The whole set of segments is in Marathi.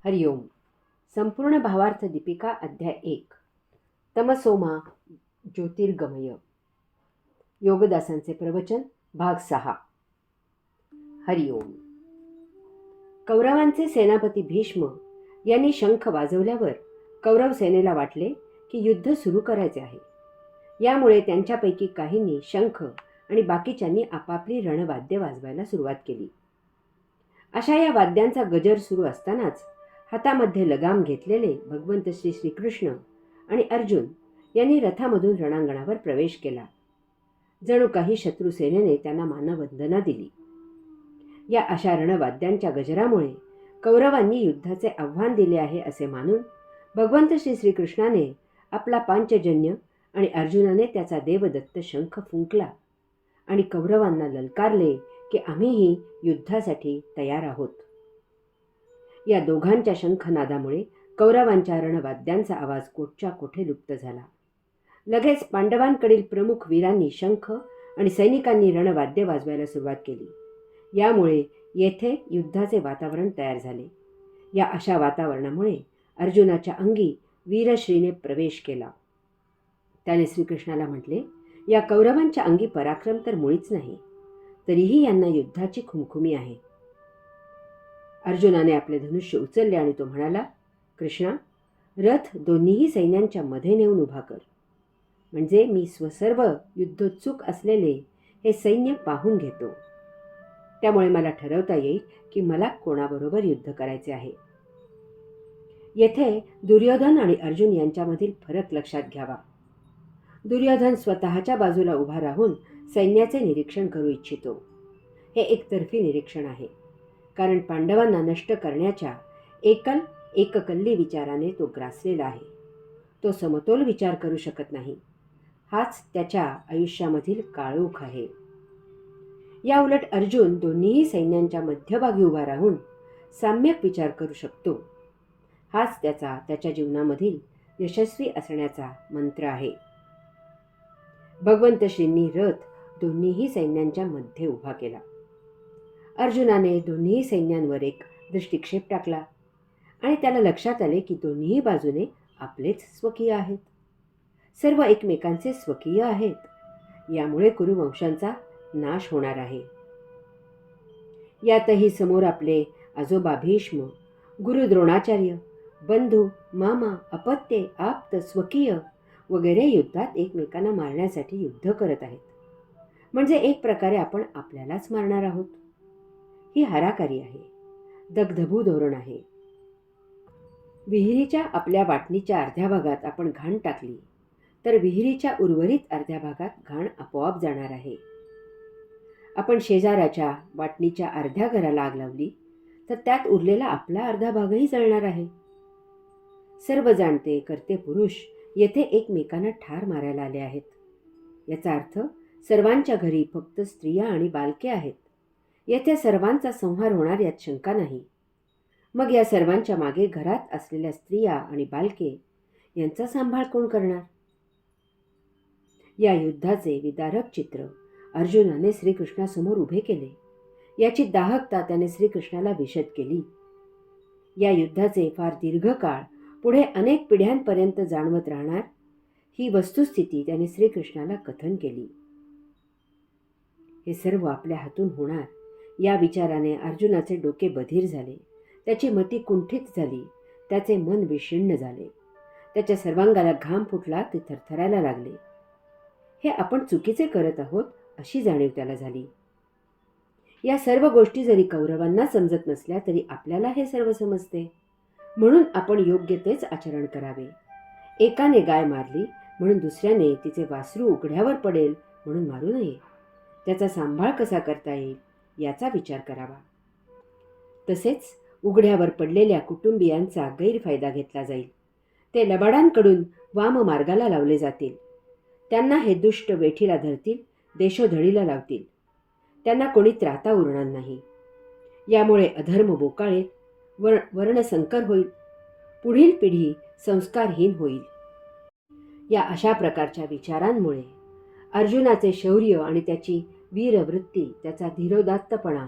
हरिओम. संपूर्ण भावार्थ दीपिका अध्याय 1. तमसोमा ज्योतिर्गमय. योगदासांचे प्रवचन भाग 6. हरिओम. कौरवांचे सेनापती भीष्म यांनी शंख वाजवल्यावर कौरव सेनेला वाटले की युद्ध सुरू करायचे आहे. यामुळे त्यांच्यापैकी काहींनी शंख आणि बाकीच्यांनी आपापली रणवाद्ये वाजवायला सुरुवात केली. अशा या वाद्यांचा गजर सुरू असतानाच हातामध्ये लगाम घेतलेले भगवंत श्री श्रीकृष्ण आणि अर्जुन यांनी रथामधून रणांगणावर प्रवेश केला. जणू काही शत्रुसेनेने त्यांना मानवंदना दिली. या अशा रणवाद्यांच्या गजरामुळे कौरवांनी युद्धाचे आव्हान दिले आहे असे मानून भगवंत श्री श्रीकृष्णाने आपला पांचजन्य आणि अर्जुनाने त्याचा देवदत्त शंख फुंकला आणि कौरवांना ललकारले की आम्हीही युद्धासाठी तयार आहोत. या दोघांच्या शंखनादामुळे कौरवांच्या रणवाद्यांचा आवाज कोठच्या कोठे लुप्त झाला. लगेच पांडवांकडील प्रमुख वीरांनी शंख आणि सैनिकांनी रणवाद्ये वाजवायला सुरुवात केली. यामुळे येथे युद्धाचे वातावरण तयार झाले. या अशा वातावरणामुळे अर्जुनाच्या अंगी वीरश्रीने प्रवेश केला. त्याने श्रीकृष्णाला म्हटले, या कौरवांच्या अंगी पराक्रम तर मुळीच नाही, तरीही यांना युद्धाची खुमखुमी आहे. अर्जुनाने आपले धनुष्य उचलले आणि तो म्हणाला, कृष्णा, रथ दोन्हीही सैन्यांच्या मध्ये नेऊन उभा कर, म्हणजे मी स्वसर्व युद्धोत्सुक असलेले हे सैन्य पाहून घेतो. त्यामुळे मला ठरवता येईल की मला कोणाबरोबर युद्ध करायचे आहे. येथे दुर्योधन आणि अर्जुन यांच्यामधील फरक लक्षात घ्यावा. दुर्योधन स्वतःच्या बाजूला उभा राहून सैन्याचे निरीक्षण करू इच्छितो. हे एकतर्फी निरीक्षण आहे, कारण पांडवांना नष्ट करण्याच्या एककल्ली विचाराने तो ग्रासलेला आहे. तो समतोल विचार करू शकत नाही. हाच त्याच्या आयुष्यामधील काळोख आहे. या उलट अर्जुन दोन्हीही सैन्यांच्या मध्यभागी उभा राहून साम्यक विचार करू शकतो. हाच त्याच्या जीवनामधील यशस्वी असण्याचा मंत्र आहे. भगवंत श्रींनी रथ दोन्हीही सैन्यांच्या मध्ये उभा केला. अर्जुनाने दोन्ही सैन्यांवर एक दृष्टिक्षेप टाकला आणि त्याला लक्षात आले की दोन्ही बाजूने आपलेच स्वकीय आहेत. सर्व एकमेकांचे स्वकीय आहेत. यामुळे कुरुवंशांचा नाश होणार आहे. यातही समोर आपले आजोबा भीष्म, गुरु द्रोणाचार्य, बंधू, मामा, अपत्ये, आप्त, स्वकीय वगैरे युद्धात एकमेकांना मारण्यासाठी युद्ध करत आहेत. म्हणजे एक प्रकारे आपण आपल्यालाच मारणार आहोत. ही हाराकारी आहे, दगधबू धोरण आहे. विहिरीच्या आपल्या वाटणीच्या अर्ध्या भागात आपण घाण टाकली तर विहिरीच्या उर्वरित अर्ध्या भागात घाण आपोआप जाणार आहे. आपण शेजाऱ्याच्या वाटणीच्या अर्ध्या घराला आग लावली तर त्यात उरलेला आपला अर्धा भागही जळणार आहे. सर्व जाणते करते पुरुष येथे एकमेकांना ठार मारायला आले आहेत. याचा अर्थ सर्वांच्या घरी फक्त स्त्रिया आणि बालके आहेत. येथे सर्वांचा संहार होणार यात शंका नाही. मग या सर्वांच्या मागे घरात असलेल्या स्त्रिया आणि बालके यांचा सांभाळ कोण करणार? या युद्धाचे विदारक चित्र अर्जुनाने श्रीकृष्णासमोर उभे केले. याची दाहकता त्याने श्रीकृष्णाला विशद केली. या युद्धाचे फार दीर्घकाळ पुढे अनेक पिढ्यांपर्यंत जाणवत राहणार ही वस्तुस्थिती त्याने श्रीकृष्णाला कथन केली. हे सर्व आपल्या हातून होणार या विचाराने अर्जुनाचे डोके बधीर झाले. त्याची मती कुंठित झाली. त्याचे मन विषण्ण झाले. त्याच्या सर्वांगाला घाम फुटला. ते थरथरायला लागले. हे आपण चुकीचे करत आहोत अशी जाणीव त्याला झाली. या सर्व गोष्टी जरी कौरवांना समजत नसल्या तरी आपल्याला हे सर्व समजते. म्हणून आपण योग्य तेच आचरण करावे. एकाने गाय मारली म्हणून दुसऱ्याने तिचे वासरू उघड्यावर पडेल म्हणून मारू नये. त्याचा सांभाळ कसा करता येईल याचा विचार करावा. तसेच उघड्यावर पडलेल्या कुटुंबियांचा गैरफायदा घेतला जाईल. ते लबाडांकडून वाममार्गाला लावले जातील. त्यांना हे दुष्ट वेठीला धरतील, देशोधडीला लावतील. त्यांना कोणी त्राता उरणार नाही. यामुळे अधर्म बोकाळेल, वर्णसंकर होईल. पुढील पिढी संस्कारहीन होईल. या अशा प्रकारच्या विचारांमुळे अर्जुनाचे शौर्य आणि त्याची वीरवृत्ती, त्याचा धीरोदात्तपणा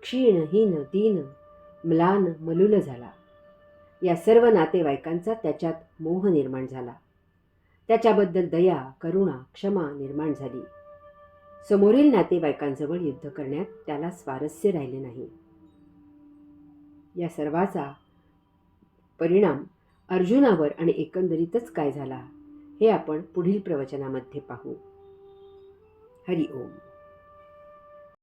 क्षीण, हीन, दीन, म्लान, मलूल झाला. या सर्व नातेवाईकांचा त्याच्यात मोह निर्माण झाला. त्याच्याबद्दल दया, करुणा, क्षमा निर्माण झाली. समोरील नातेवाईकांजवळ युद्ध करण्यात त्याला स्वारस्य राहिले नाही. या सर्वाचा परिणाम अर्जुनावर आणि एकंदरीतच काय झाला हे आपण पुढील प्रवचनामध्ये पाहू. हरि ओम.